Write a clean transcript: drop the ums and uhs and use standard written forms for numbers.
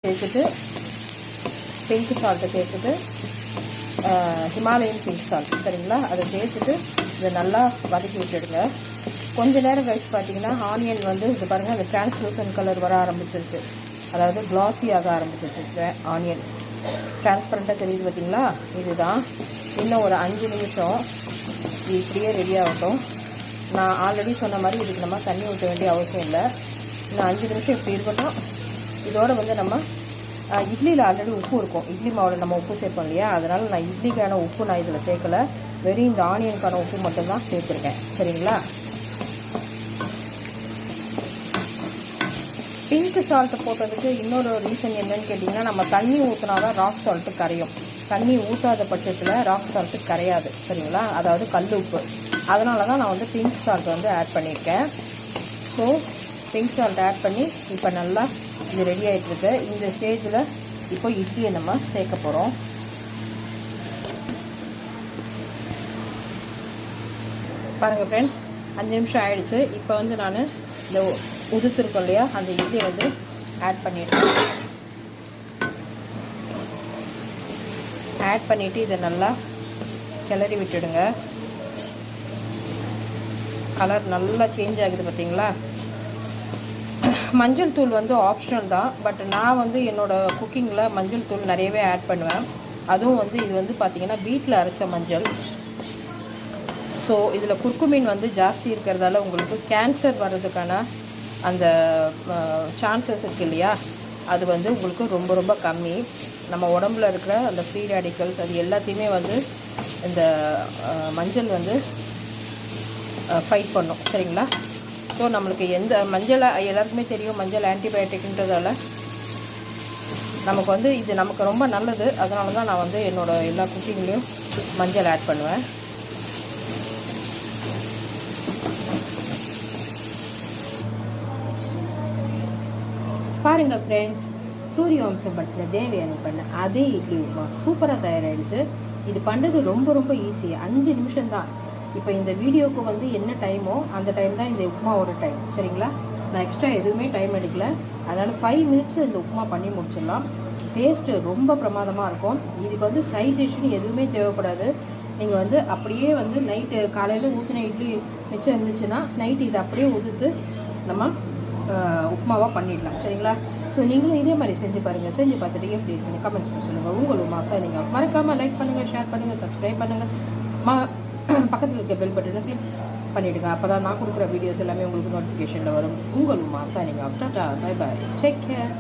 சேர்த்துட்டு பிங்க் சால்ட்டை சேர்த்துட்டு Himalayan pink salt சரிங்களா, அதை சேர்த்துட்டு இதை நல்லா வதக்கி விட்டுடுங்க. கொஞ்ச நேரம் கழிச்சு பார்த்தீங்கன்னா ஆனியன் வந்து இது பாருங்கள், அந்த டிரான்ஸ்லூசன்ட் கலர் வர ஆரம்பிச்சிருச்சு, அதாவது கிளாஸி ஆக ஆரம்பிச்சிருச்சு. ஆனியன் டிரான்ஸ்பரண்ட்டாக தெரியுது பார்த்தீங்களா. இதுதான் இன்னும் ஒரு 5 நிமிஷம் இது இப்படியே ரெடி ஆகட்டும். நான் ஆல்ரெடி சொன்ன மாதிரி இதுக்கு நம்ம தண்ணி ஊற்ற வேண்டிய அவசியம் இல்லை. இன்னும் 5 நிமிஷம் இப்படி இருக்கட்டும். இதோடு வந்து நம்ம இட்லியில் ஆல்ரெடி உப்பு இருக்கும், இட்லி மாவில் நம்ம உப்பு சேர்ப்போம் இல்லையா, அதனால் நான் இட்லிக்கான உப்பு நான் இதில் சேர்க்கலை, வெறும் இந்த ஆனியனுக்கான உப்பு மட்டும்தான் சேர்த்துருக்கேன் சரிங்களா. பிங்க் சால்ட்டு போட்டதுக்கு இன்னொரு ரீசன் என்னன்னு கேட்டிங்கன்னா, நம்ம தண்ணி ஊற்றினா தான் ராக் சால்ட்டு கரையும். தண்ணி ஊற்றாத பட்சத்தில் ராக் சால்ட்டு கரையாது சரிங்களா, அதாவது கல் உப்பு. அதனால தான் நான் வந்து பிங்க் சால்ட் வந்து ஆட் பண்ணியிருக்கேன். ஸோ பிங்க் சால்ட் ஆட் பண்ணி இப்போ நல்லா இது ரெடி ஆகிட்டுருக்கு. இந்த ஸ்டேஜில் இப்போ இட்லியை நம்ம சேர்க்க போகிறோம். பாருங்கள் ஃப்ரெண்ட்ஸ், 5 நிமிஷம் ஆகிடுச்சு. இப்போ வந்து நான் இந்த உதுத்துருக்கோம் இல்லையா, அந்த இட்லியை வந்து ஆட் பண்ணிவிட்டேன். ஆட் பண்ணிவிட்டு இதை நல்லா கிளறி விட்டுடுங்க. கலர் நல்லா சேஞ்ச் ஆகுது பார்த்தீங்களா. மஞ்சள் தூள் வந்து ஆப்ஷனல் தான், பட் நான் வந்து என்னோடய குக்கிங்கில் மஞ்சள் தூள் நிறையவே ஆட் பண்ணுவேன். அதுவும் வந்து இது வந்து பார்த்திங்கன்னா வீட்டில் அரைச்ச மஞ்சள். ஸோ இதில் குர்குமின் வந்து ஜாஸ்தி இருக்கிறதால உங்களுக்கு கேன்சர் வர்றதுக்கான அந்த சான்சஸ் இருக்குது இல்லையா, அது வந்து உங்களுக்கு ரொம்ப ரொம்ப கம்மி. நம்ம உடம்புல இருக்கிற அந்த ஃப்ரீ ரேடிக்கல்ஸ் அது எல்லாத்தையுமே வந்து இந்த மஞ்சள் வந்து ஃபைட் பண்ணும் சரிங்களா. ஸோ நம்மளுக்கு எந்த மஞ்சள் எல்லாருக்குமே தெரியும், மஞ்சள் ஆன்டிபயோட்டிக்ன்றதால நமக்கு வந்து இது நமக்கு ரொம்ப நல்லது. அதனால தான் நான் வந்து என்னோடய எல்லா குக்கிங்லேயும் மஞ்சள் ஆட் பண்ணுவேன். பாருங்கள் ஃப்ரெண்ட்ஸ், சூரிய வம்சம் படத்தில் தேவயானி பண்ண அதே இட்லி உப்புமா சூப்பராக தயாராகிடுச்சு. இது பண்ணுறது ரொம்ப ரொம்ப ஈஸி, 5 நிமிஷம் தான். இப்போ இந்த வீடியோவுக்கு வந்து என்ன டைமோ அந்த டைம் தான் இந்த உப்புமாவோட டைம் சரிங்களா. நான் எக்ஸ்ட்ரா எதுவுமே டைம் எடுக்கல, அதனால் 5 மினிட்ஸில் இந்த உப்புமா பண்ணி முடிச்சிடலாம். டேஸ்ட்டு ரொம்ப பிரமாதமாக இருக்கும். இதுக்கு வந்து சைட் டிஷ்ஷுன்னு எதுவுமே தேவைப்படாது. நீங்கள் வந்து அப்படியே வந்து நைட்டு காலையில் ஊற்றின இட்லி மிச்சம் இருந்துச்சுன்னா நைட்டு இதை அப்படியே உதுத்து நம்ம உப்புமாவாக பண்ணிடலாம் சரிங்களா. ஸோ நீங்களும் இதே மாதிரி செஞ்சு பாருங்கள். செஞ்சு பார்த்துட்டு எப்படி இருக்குன்னு கமெண்ட்ஸில் சொல்லுங்கள். உங்கள் மாதம் நீங்கள் மறக்காமல் லைக் பண்ணுங்கள், ஷேர் பண்ணுங்கள், சப்ஸ்கிரைப் பண்ணுங்கள். பக்கத்தில் இருக்க பெல் பட்டனை கிளிக் பண்ணிவிடுங்க. அப்போ தான் நான் கொடுக்குற வீடியோஸ் எல்லாமே உங்களுக்கு நோட்டிஃபிகேஷனில் வரும். உங்கள் மாதம் நீங்கள் after bye bye, take care.